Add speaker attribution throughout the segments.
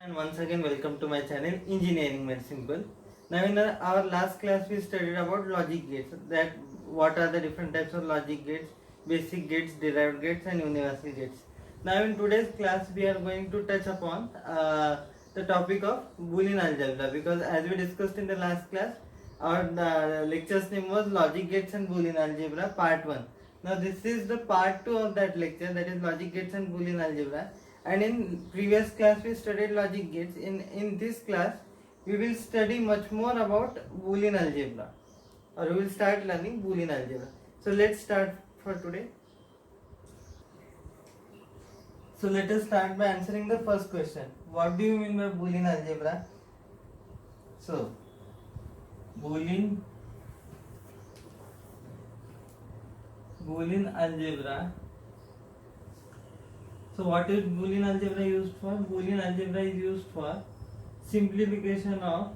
Speaker 1: And once again welcome to my channel Engineering Made Simple. Now in our last class we studied about logic gates, that what are the different types of logic gates, basic gates, derived gates and universal gates. Now in today's class we are going to touch upon the topic of Boolean algebra, because as we discussed in the last class our lecture's name was logic gates and Boolean algebra part 1. Now this is the part 2 of that lecture, that is logic gates and Boolean algebra. And in previous class we studied logic gates. In this class we will study much more about Boolean algebra, or we will start learning Boolean algebra. So let's start for today. So let us start by answering the first question. What do you mean by Boolean algebra? So Boolean algebra. So what is Boolean algebra used for? Boolean algebra is used for simplification of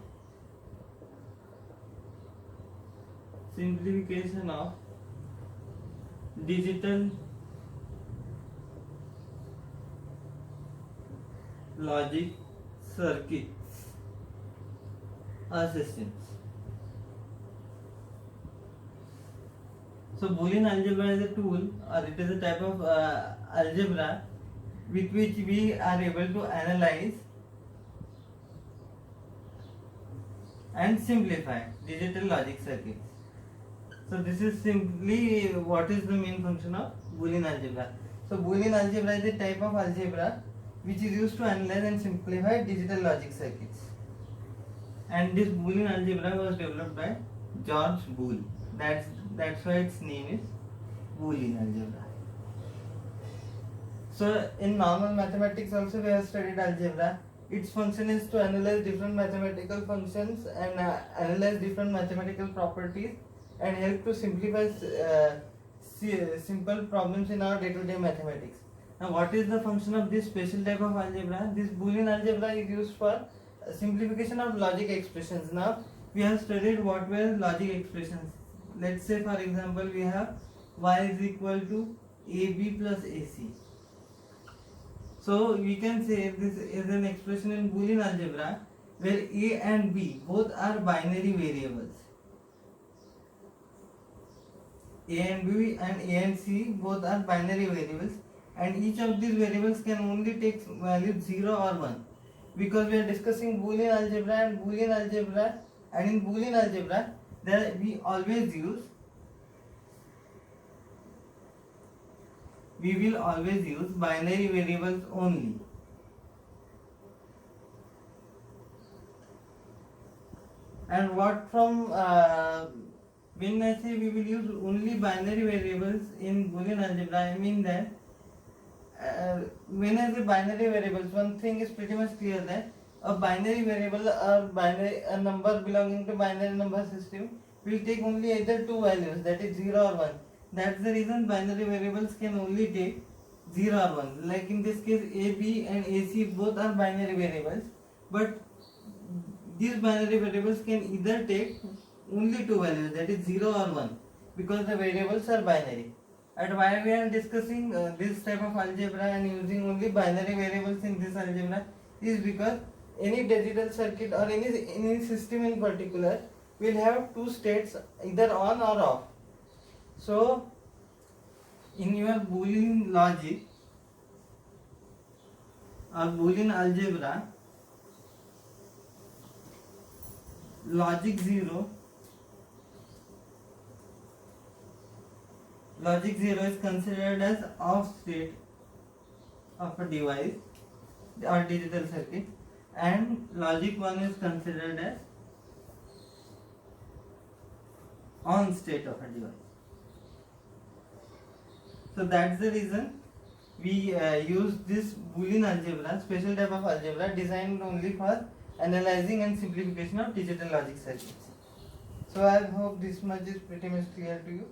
Speaker 1: digital logic circuits or systems. So Boolean algebra is a tool, or it is a type of algebra with which we are able to analyze and simplify digital logic circuits. So this is simply what is the main function of Boolean algebra. So Boolean algebra is a type of algebra which is used to analyze and simplify digital logic circuits. And this Boolean algebra was developed by George Boole. That's why its name is Boolean algebra. So in normal mathematics also we have studied algebra. Its function is to analyze different mathematical functions and analyze different mathematical properties and help to simplify simple problems in our day-to-day mathematics. Now what is the function of this special type of algebra? This Boolean algebra is used for simplification of logic expressions. Now we have studied what were logic expressions. Let's say for example we have y is equal to ab plus ac. So we can say this is an expression in Boolean algebra where a and b both are binary variables. A and b and a and c both are binary variables, and each of these variables can only take values 0 or 1, because we are discussing Boolean algebra, and in Boolean algebra there we will always use binary variables only. And what from when I say we will use only binary variables in Boolean algebra, I mean that when I say binary variables, one thing is pretty much clear, that a binary variable or a number belonging to binary number system will take only either two values, that is 0 or 1. That's the reason binary variables can only take 0 or 1. Like in this case, a, b and ac both are binary variables, but these binary variables can either take only two values, that is 0 or 1, because the variables are binary. And why we are discussing this type of algebra and using only binary variables in this algebra is because any digital circuit or any system in particular will have two states, either on or off. So in your Boolean logic or Boolean algebra, logic 0 is considered as off state of a device or digital circuit, and logic 1 is considered as on state of a device. So that's the reason we use this Boolean algebra, special type of algebra designed only for analyzing and simplification of digital logic circuits. So I hope this much is pretty much clear to you.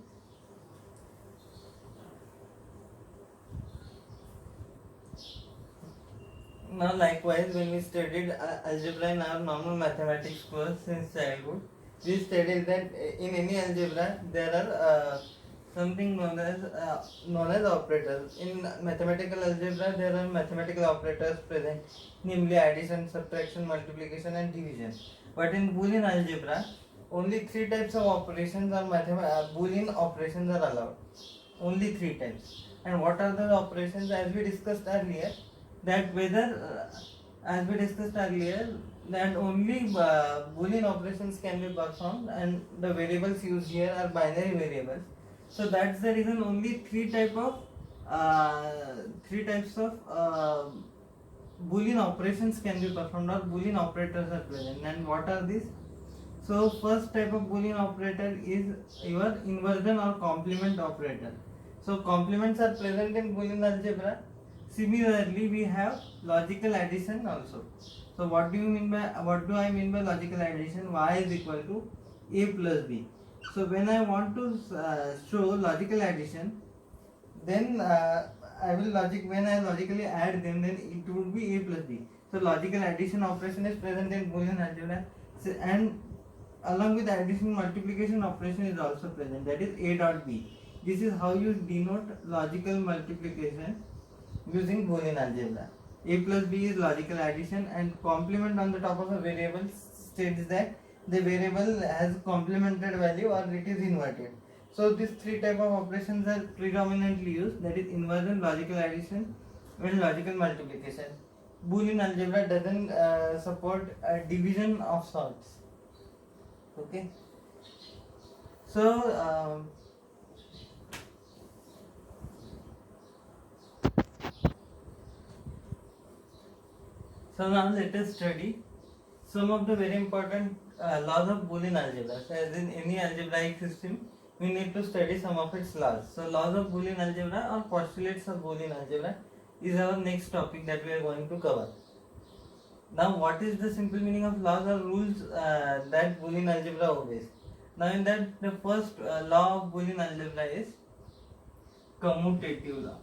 Speaker 1: Now likewise, when we studied algebra in our normal mathematics course since childhood, we studied that in any algebra there are something known as operators. In mathematical algebra, there are mathematical operators present, namely addition, subtraction, multiplication, and division. But in Boolean algebra, only three types of operations or Boolean operations are allowed. Only three types. And what are the operations? As we discussed earlier, that whether as we discussed earlier, that only Boolean operations can be performed, and the variables used here are binary variables. So that's the reason only three types of Boolean operations can be performed, or Boolean operators are present. And what are these? So first type of Boolean operator is your inversion or complement operator. So complements are present in Boolean algebra. Similarly, we have logical addition also. So what do I mean by logical addition? Y is equal to a plus b. So when I want to show logical addition, then when I logically add them, then it would be a plus b. So logical addition operation is present in Boolean algebra, and along with addition, multiplication operation is also present, that is a dot b. This is how you denote logical multiplication using Boolean algebra. A plus b is logical addition, and complement on the top of a variable states that the variable has complemented value or it is inverted. So these three type of operations are predominantly used, that is inversion, logical addition, and logical multiplication. Boolean algebra doesn't support division of sorts. Okay. So now let us study some of the very important laws of Boolean algebra. So as in any algebraic system, we need to study some of its laws. So laws of Boolean algebra or postulates of Boolean algebra is our next topic that we are going to cover. Now what is the simple meaning of laws or rules that Boolean algebra obeys? Now in that, the first law of Boolean algebra is commutative law.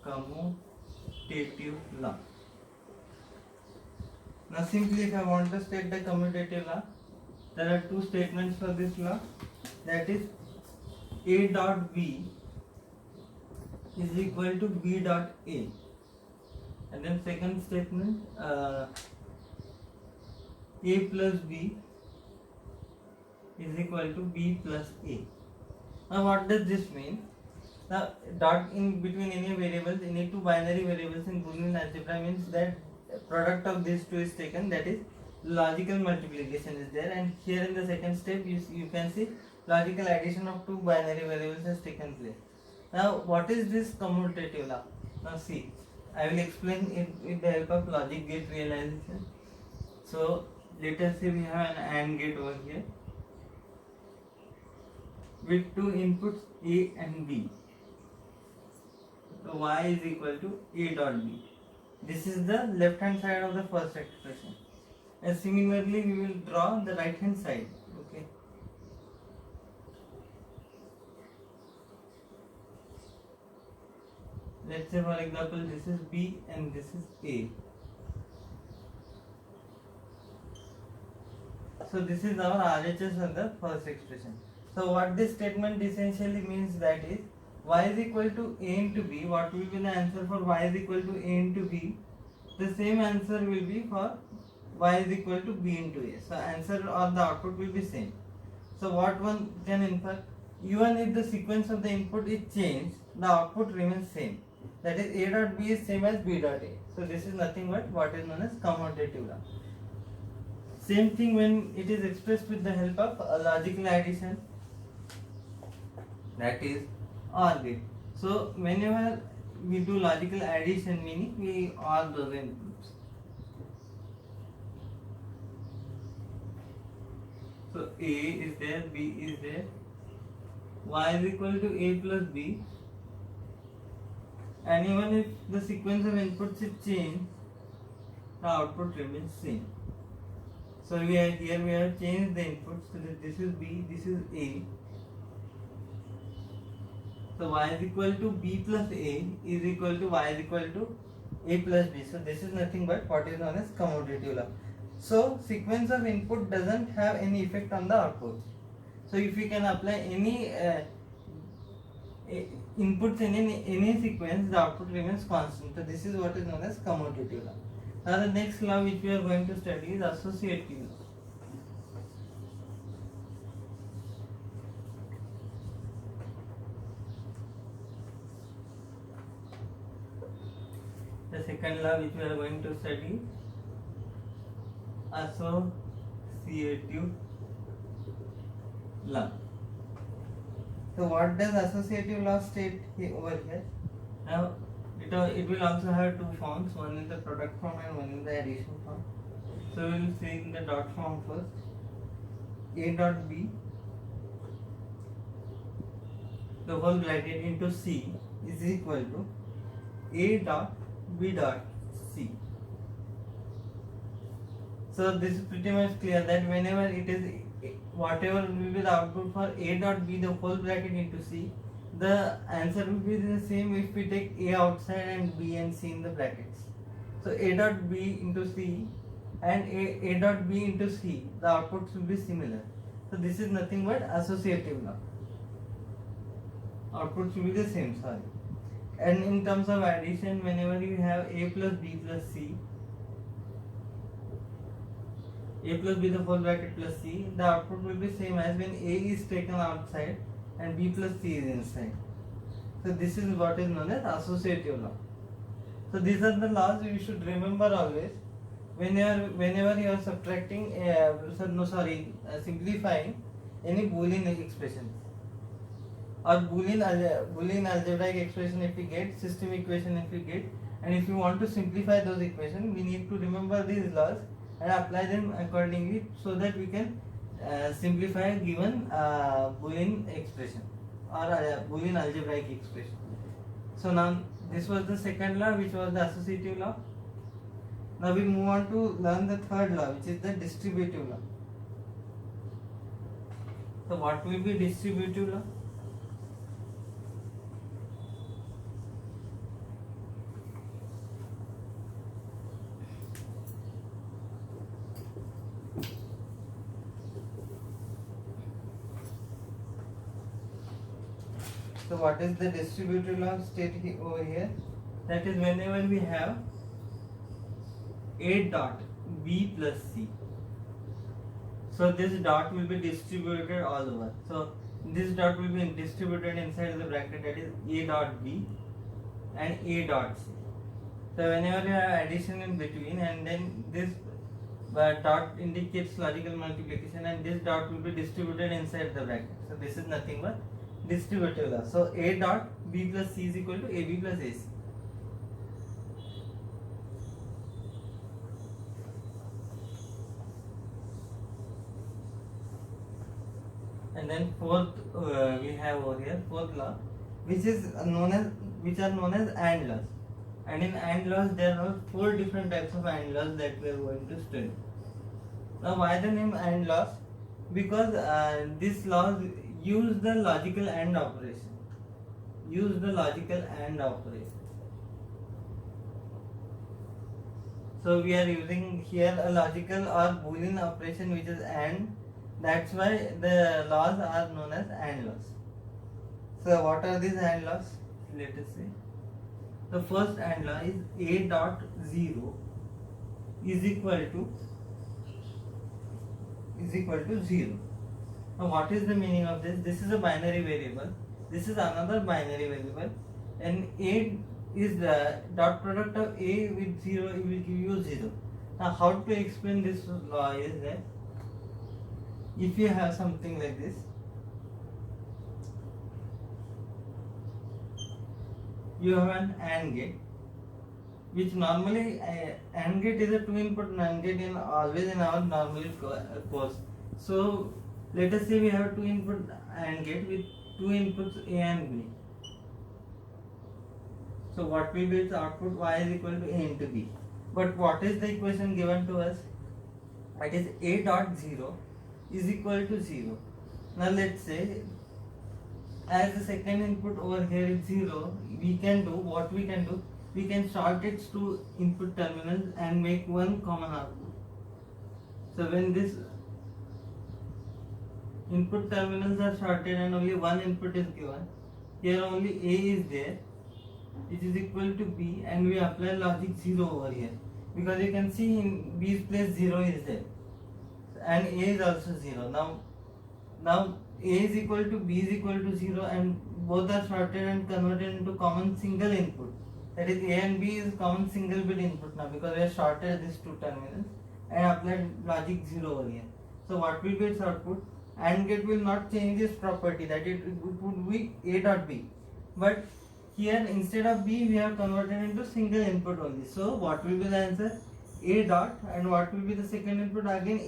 Speaker 1: Commutative law. Now simply, if I want to state the commutative law, there are two statements for this law, that is a dot b is equal to b dot a, and then second statement a plus b is equal to b plus a. Now what does this mean? Now dot in between any variables, any two binary variables in Boolean algebra means that product of these two is taken, that is logical multiplication is there, and here in the second step you can see logical addition of two binary variables has taken place. Now what is this commutative law? Now see, I will explain it with the help of logic gate realization. So let us say we have an AND gate over here with two inputs A and B. So y is equal to a dot b. This is the left hand side of the first expression. And similarly, we will draw the right hand side. Okay. Let's say, for example, this is B and this is A. So this is our RHS of the first expression. So what this statement essentially means, that is y is equal to a into b. What will be the answer for y is equal to a into b? The same answer will be for y is equal to b into a. So answer or the output will be same. So what one can infer? Even if the sequence of the input is changed, the output remains same. That is a dot b is same as b dot a. So this is nothing but what is known as commutative law. Same thing when it is expressed with the help of a logical addition, that is OR gate. So whenever we do logical addition, meaning we OR those inputs. So A is there, B is there, y is equal to a plus b, and even if the sequence of inputs is changed, the output remains same. So we have changed the inputs, so that this is B, this is A. So y is equal to b plus a is equal to y is equal to a plus b. So this is nothing but what is known as commutative law. So sequence of input doesn't have any effect on the output. So if we can apply any inputs in any sequence, the output remains constant. So this is what is known as commutative law. Now the next law which we are going to study is associative law. The second law which we are going to study, associative law. So what does associative law state over here? Now it will also have two forms, one in the product form and one in the addition form. So we will see in the dot form first. A dot B, the whole bracket into C is equal to A dot B dot C. So this is pretty much clear that whenever it is whatever will be the output for A dot B, the whole bracket into C, the answer will be the same if we take A outside and B and C in the brackets. So A dot B into C and A dot B into C, the outputs will be similar. So this is nothing but associative law. Outputs will be the same, sorry. And in terms of addition, whenever you have A plus B plus C, A plus B the whole bracket plus C, the output will be same as when A is taken outside and B plus C is inside. So this is what is known as associative law. So these are the laws you should remember always whenever you are subtracting, simplifying any Boolean expression or Boolean algebraic expression if we get, system equation if we get, and if you want to simplify those equations, we need to remember these laws and apply them accordingly so that we can simplify a given Boolean expression or Boolean algebraic expression. So now this was the second law, which was the associative law. Now we move on to learn the third law, which is the distributive law. So what will be distributive law? So what is the distributive law stated over here? That is whenever we have A dot B plus C, so this dot will be distributed all over. So this dot will be distributed inside the bracket, that is A dot B and A dot C. So whenever you have addition in between, and then this dot indicates logical multiplication, and this dot will be distributed inside the bracket. So this is nothing but distributive law. So A dot B plus C is equal to AB plus AC. And then fourth we have over here fourth law, which are known as AND laws. And in AND laws there are 4 different types of AND laws that we are going to study. Now why the name AND laws? Because these laws use the logical AND operation. So we are using here a logical or Boolean operation which is AND. That's why the laws are known as AND laws. So what are these AND laws? Let us see. The first AND law is A dot 0 is equal to 0. Now what is the meaning of this? This is a binary variable. This is another binary variable, and A is the dot product of A with 0, it will give you 0. Now how to explain this law is that if you have something like this, you have an AND gate, which normally AND gate is a 2-input NAND gate always in our normal course. So let us say we have a 2-input AND gate with 2 inputs A and B. So what will be its output? Y is equal to A into B. But what is the equation given to us? That is A dot 0 is equal to 0. Now let's say as the second input over here is 0, we can short its 2 input terminals and make one common output. So when this input terminals are shorted and only one input is given. Here only A is there, which is equal to B, and we apply logic 0 over here, because you can see in B's place 0 is there and A is also 0. Now A is equal to B is equal to 0, and both are shorted and converted into common single input. That is, A and B is common single bit input now, because we have shorted these two terminals and applied logic 0 over here. So what will be its output? AND gate will not change this property, that it would be A dot B, but here instead of B we have converted into single input only. So what will be the answer? A dot, and what will be the second input? Again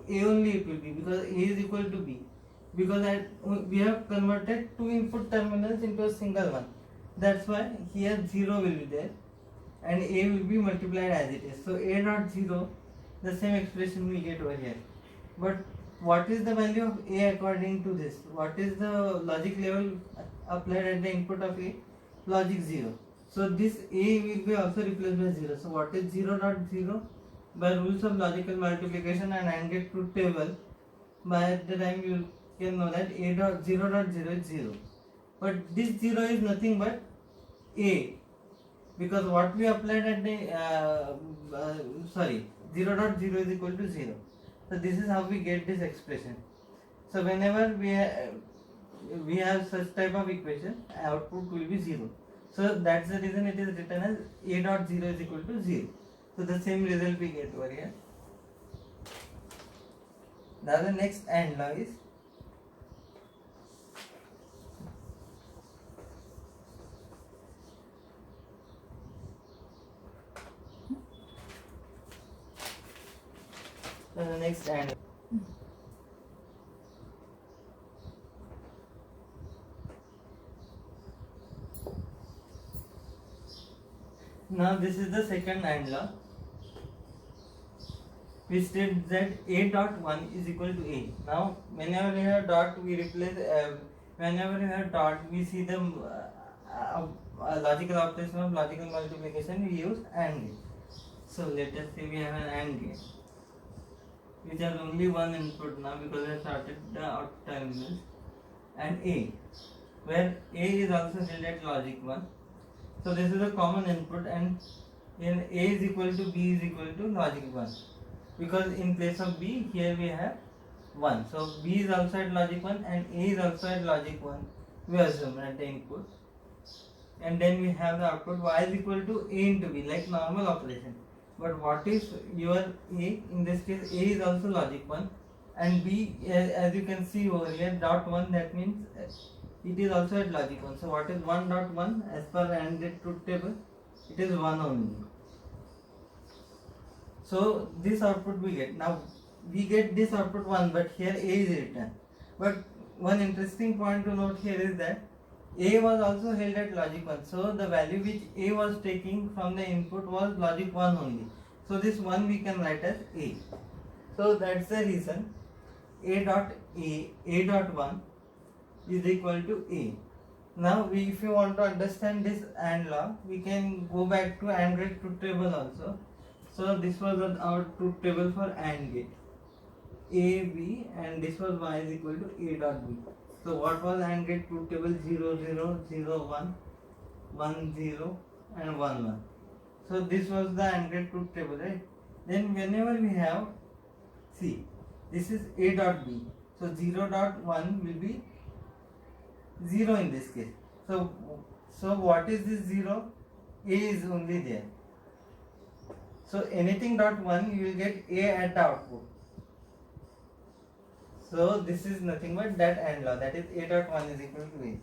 Speaker 1: A only it will be, because A is equal to B, because we have converted two input terminals into a single one. That's why here 0 will be there and A will be multiplied as it is. So A dot 0, the same expression we get over here. But what is the value of A according to this? What is the logic level applied at the input of A? Logic 0. So this A will be also replaced by 0. So what is 0 dot 0? By rules of logical multiplication and AND gate truth table, by the time you can know that A dot 0 dot 0 is 0. But this 0 is nothing but A, because what we applied at the 0 dot 0 is equal to 0. So this is how we get this expression. So whenever we have such type of equation, output will be 0. So that's the reason it is written as A dot 0 is equal to 0. So the same result we get over here. Now the next AND law is AND. Now this is the second AND law, which states that A dot 1 is equal to A. Now whenever we have dot, we replace, whenever we have dot, we see the logical operation of logical multiplication, we use AND gate. So let us say we have an AND gate which has only one input now, because we have started the out terminals, and A, where A is also held at logic 1. So this is a common input, and in A is equal to B is equal to logic 1, because in place of B here we have 1. So B is also at logic 1 and A is also at logic 1, we assume at the input, and then we have the output Y is equal to A into B, like normal operation. But what is your A? In this case A is also logic 1 and B, as you can see over here, dot 1, that means it is also at logic 1. So what is 1 dot 1 as per AND gate truth table? It is 1 only. So this output we get. Now we get this output 1, but here A is written. But one interesting point to note here is that A was also held at logic 1. So the value which A was taking from the input was logic 1 only. So this 1 we can write as A. So that's the reason A dot 1 is equal to A. Now if you want to understand this AND law, we can go back to AND gate truth table also. So this was our truth table for AND gate, A, B, and this was Y is equal to A dot B. So what was AND gate truth table? 0, 0, 0, 1, 1, 0 and 1, 1. So this was the AND gate truth table, right? Then whenever we have, see, this is A dot B. So 0 dot 1 will be 0 in this case. So what is this 0? A is only there. So anything dot 1 you will get A at the output. So this is nothing but that AND law, that is A dot 1 is equal to A.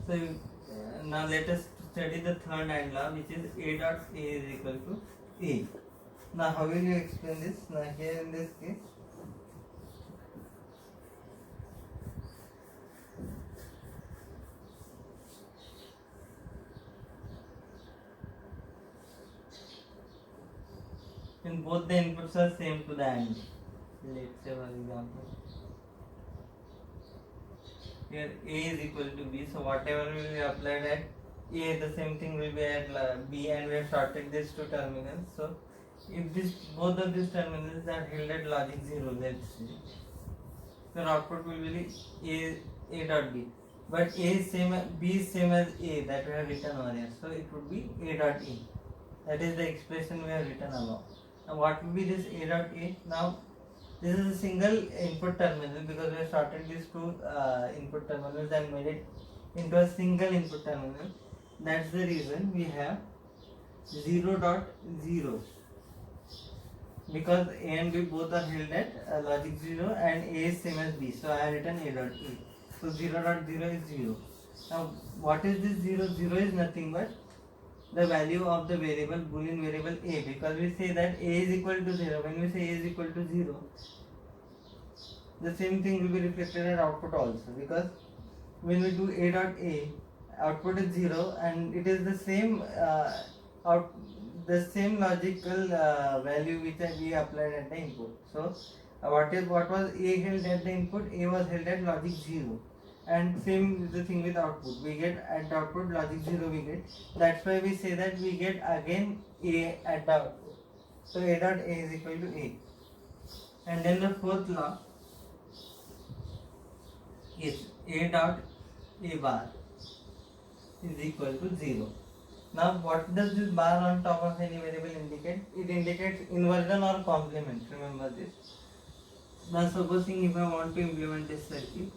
Speaker 1: So now let us study the third AND law, which is A dot A is equal to A. Now how will you explain this? Now here in this case, and both the inputs are same to the AND. Let's say for example, here A is equal to B, so whatever will be applied at A, the same thing will be at B, and we have shorted these two terminals. So if this both of these terminals are held at logic 0, let's say, your output will be a dot b. But a is same, b is same as a that we have written over here, so it would be a dot a. That is the expression we have written above. Now what will be this a dot a? Now this is a single input terminal because we have sorted these two input terminals and made it into a single input terminal. That's the reason we have 0 dot 0, because a and b both are held at logic 0 and a is same as b, so I have written a dot a. So 0 dot 0 is 0. Now what is this 0? 0 is nothing but the value of the variable, boolean variable a, because we say that a is equal to 0. When we say a is equal to 0, the same thing will be reflected at output also, because when we do a dot a, output is 0 and it is the same the same logical value which we applied at the input. So what was a held at the input? A was held at logic 0, and same is the thing with output. We get at the output logic 0 we get. That's why we say that we get again a at the output. So a dot a is equal to a. And then the fourth law is a dot a bar is equal to 0. Now what does this bar on top of any variable indicate? It indicates inversion or complement. Remember this. Now supposing if I want to implement this circuit,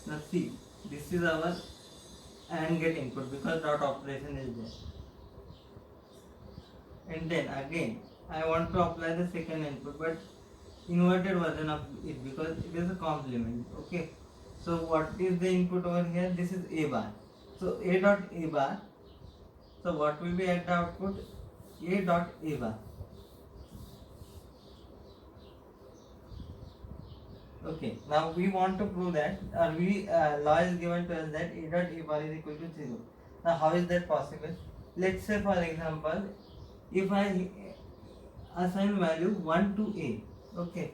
Speaker 1: now see, this is our AND gate input because dot operation is there. And then again I want to apply the second input, but inverted version of it because it is a complement. Okay. So what is the input over here? This is a bar. So a dot a bar. So what will be at the output? A dot a bar. Okay. Now we want to prove that, or law is given to us that a dot a bar is equal to 0. Now how is that possible? Let's say for example, if I assign value 1 to a. Okay.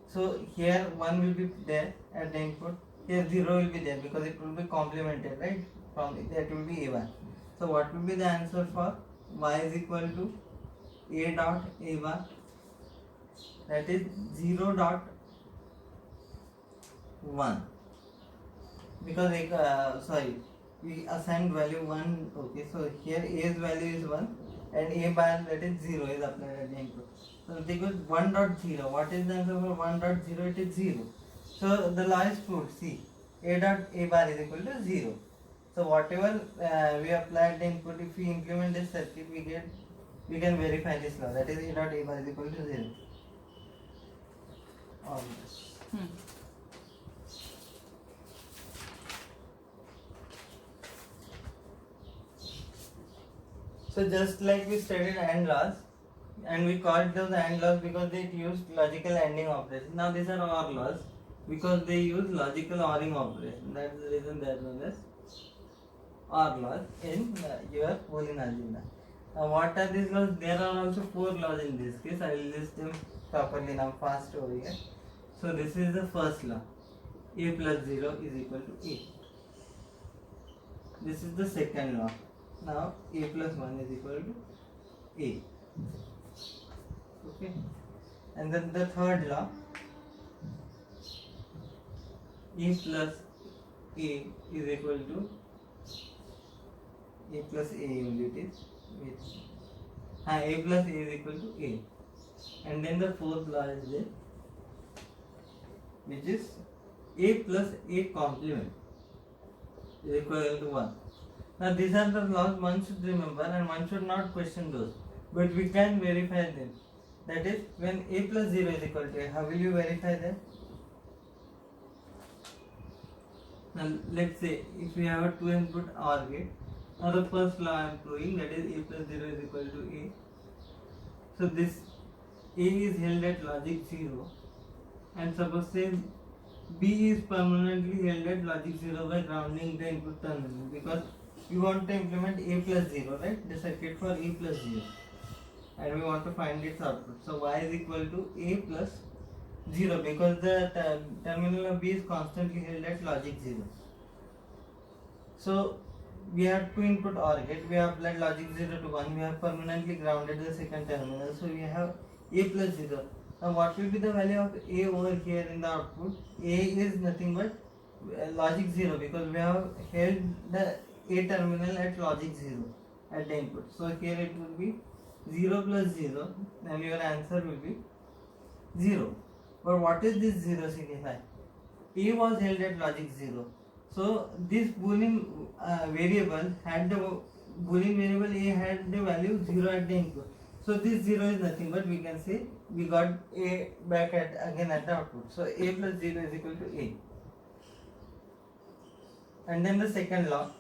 Speaker 1: So here 1 will be there at the input. Here 0 will be there because it will be complemented, right? From it, that will be a1. So what will be the answer for y is equal to a dot a bar? That is 0 dot 1. Because we assigned value 1. Okay, so here a's value is 1 and a bar, that is 0, is applied at the input. So they go 1 dot 0. What is the answer for 1 dot 0? It is 0. So the law is proved. See, a dot a bar is equal to 0. So whatever we apply at the input, if we implement this circuit, we can verify this law. That is a dot a bar is equal to 0. All this. So just like we studied AND laws, and we called those AND laws because they used logical ANDing operation. Now these are OR laws because they use logical ORing operation. That's the reason they are known as OR laws in your Boolean algebra. Now what are these laws? There are also 4 laws in this case. I will list them properly now fast over here. So this is the first law. A plus 0 is equal to A. This is the second law. Now a plus 1 is equal to a. Okay. And then the third law, a plus a is equal to a plus a only it is. A plus a is equal to a. And then the fourth law is there, which is a plus a complement is equal to 1. Now these are the laws one should remember and one should not question those, but we can verify them. That is, when a plus 0 is equal to a, how will you verify that? Now let's say if we have a 2 input OR gate, now the first law I am proving, that is a plus 0 is equal to a. So this a is held at logic 0, and suppose say b is permanently held at logic 0 by grounding the input terminal, because we want to implement a plus 0, right? The circuit for a plus 0, and we want to find its output. So y is equal to a plus 0 because the terminal of b is constantly held at logic 0. So we have two input OR gate. We have applied logic 0 to 1. We have permanently grounded the second terminal. So we have A plus 0. Now what will be the value of A over here in the output? A is nothing but logic 0, because we have held the A terminal at logic 0 at the input. So here it will be 0 plus 0, and your answer will be 0. But what is this 0 signify? A was held at logic 0. So this boolean variable had the boolean variable A had the value 0 at the input. So this 0 is nothing but we can say we got A back again at the output. So A plus 0 is equal to A. And then the second law,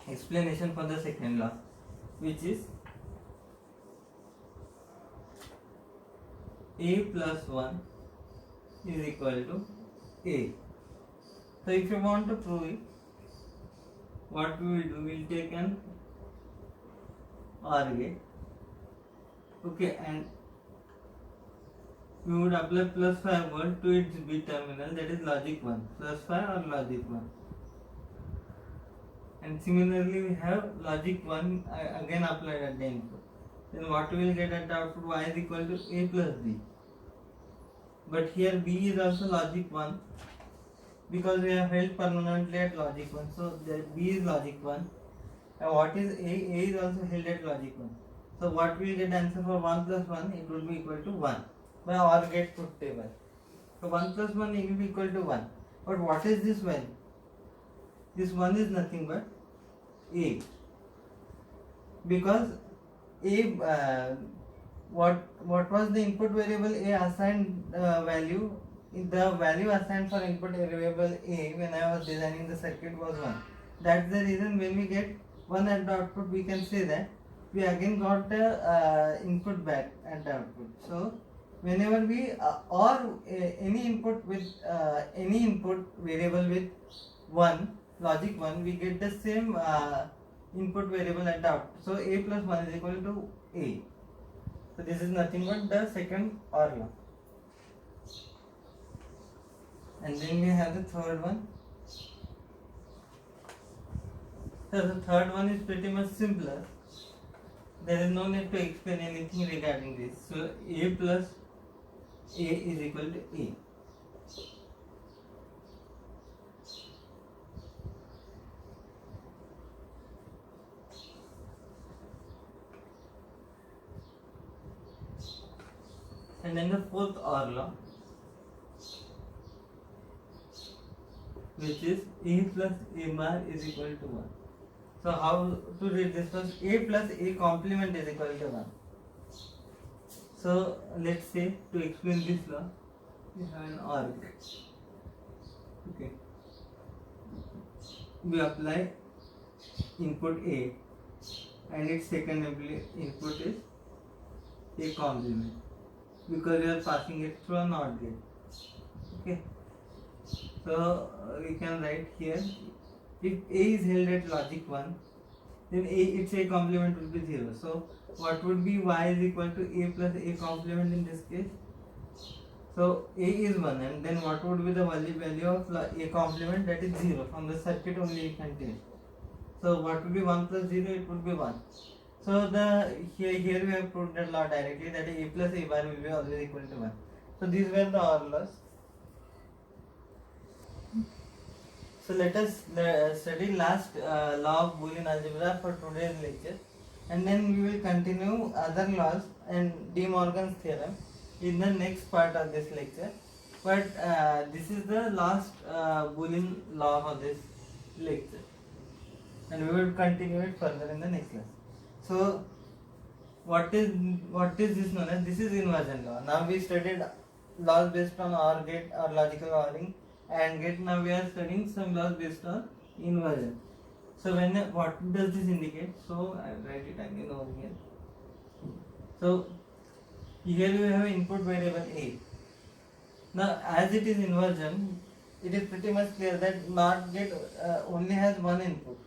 Speaker 1: explanation for the second law, which is A plus 1 is equal to A. So if you want to prove it, what we will do, we will take an OR gate, okay, and we would apply plus 5 volt to its B terminal, that is logic 1, plus 5 or logic 1. And similarly we have logic 1 again applied at the input. Then what we will get at the output, y is equal to A plus B. But here B is also logic 1, because we have held permanently at logic 1. So that B is logic 1. And what is A? A is also held at logic 1. So what we will get answer for 1 plus 1, it will be equal to 1 by OR gate truth table. So 1 plus 1 will be equal to 1. But what is this 1? This 1 is nothing but A. Because A, what was the input variable A assigned value? The value assigned for input variable A when I was designing the circuit was 1. That's the reason when we get 1 at the output, we can say that we again got the input back at the output. So whenever we any input with any input variable with 1, logic 1, we get the same input variable at the output. So A plus 1 is equal to A. So this is nothing but the second OR law. And then we have the third one. So the third one is pretty much simpler. There is no need to explain anything regarding this. So A plus A is equal to A. And then the fourth OR law, which is A plus A bar is equal to 1. So how to read this first? A plus A complement is equal to 1. So let's say to explain this law, we have an OR gate. Okay. We apply input A and its second input is A complement, because we are passing it through a NOT gate. Okay. So we can write here, if A is held at logic 1, then its A complement will be 0. So what would be y is equal to A plus A complement in this case? So A is 1, and then what would be the value of A complement? That is 0. From the circuit only you can tell. So what would be 1 plus 0? It would be 1. So here we have proved that law directly, that A plus A bar will be always equal to 1. So these were the OR laws. So let us study last law of Boolean algebra for today's lecture, and then we will continue other laws and De Morgan's theorem in the next part of this lecture. But this is the last Boolean law for this lecture, and we will continue it further in the next class. So what is this known as? This is inversion law. Now we studied laws based on OR gate or logical ORing and gate. Now we are studying some laws based on inversion. So what does this indicate? So I will write it again over here. So here we have input variable A. Now as it is inversion, it is pretty much clear that NOT gate only has one input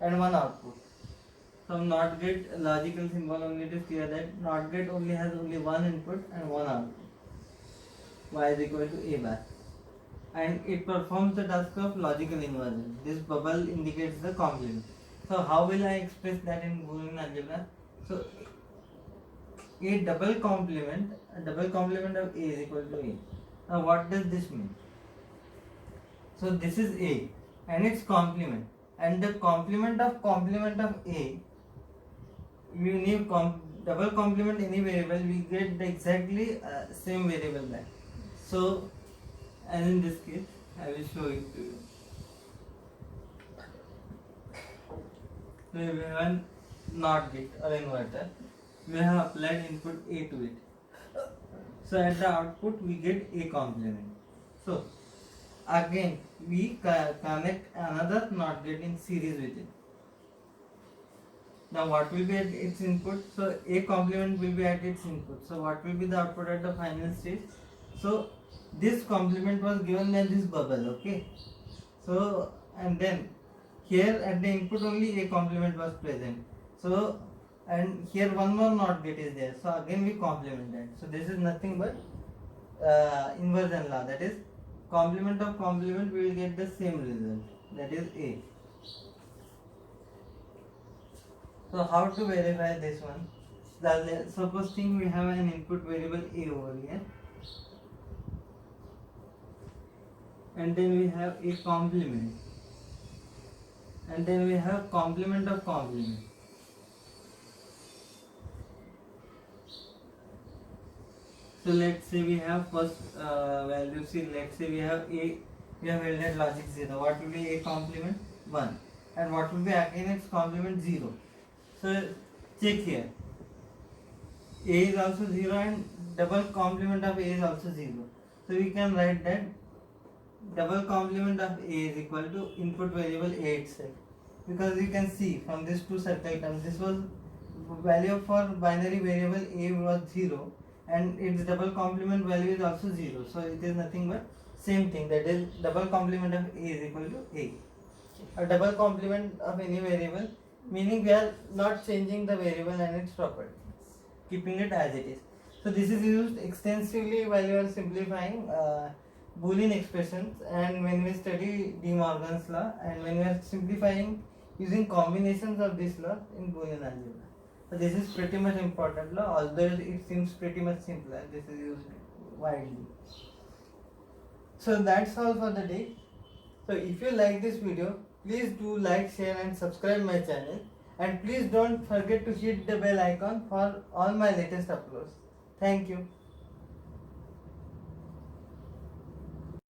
Speaker 1: and one output. From NOT gate logical symbol only it is clear that NOT gate only has only one input and one output. Y is equal to A bar. and it performs the task of logical inversion. This bubble indicates the complement. So how will I express that in Boolean algebra? So a double complement of A is equal to A. Now what does this mean? So this is A and its complement, and the complement of A, double complement any variable, we get the exactly same variable back. So as in this case, I will show it to you. So we have one NOT gate or inverter. We have applied input A to it. So at the output we get A complement. So again we connect another NOT gate in series with it. Now what will be at its input? So A complement will be at its input. So what will be the output at the final stage? So this complement was given by this bubble, okay? So and then here at the input only A complement was present. So and here one more NOT gate is there. So again we complement that. So this is nothing but inversion law. That is complement of complement, we will get the same result. That is A. So how to verify this one? Suppose we have an input variable A over here, and then we have a complement, and then we have complement of complement. So let's say we have first value. See, let's say we have A, we have held at logic 0. What will be A complement? 1. And what will be again its complement? 0. So check here. A is also 0 and double complement of A is also 0. So we can write that double complement of A is equal to input variable A itself. Because you can see from these two circle terms, this was value for binary variable A was 0 and its double complement value is also 0. So it is nothing but same thing, that is double complement of A is equal to A. A double complement of any variable, meaning we are not changing the variable and its property, keeping it as it is. So this is used extensively while you are simplifying Boolean expressions, and when we study De Morgan's law, and when we are simplifying using combinations of this law in Boolean algebra. So this is pretty much important law, although it seems pretty much simpler. This is used widely. So that's all for the day. So if you like this video, please do like, share and subscribe my channel, and please don't forget to hit the bell icon for all my latest uploads. Thank you.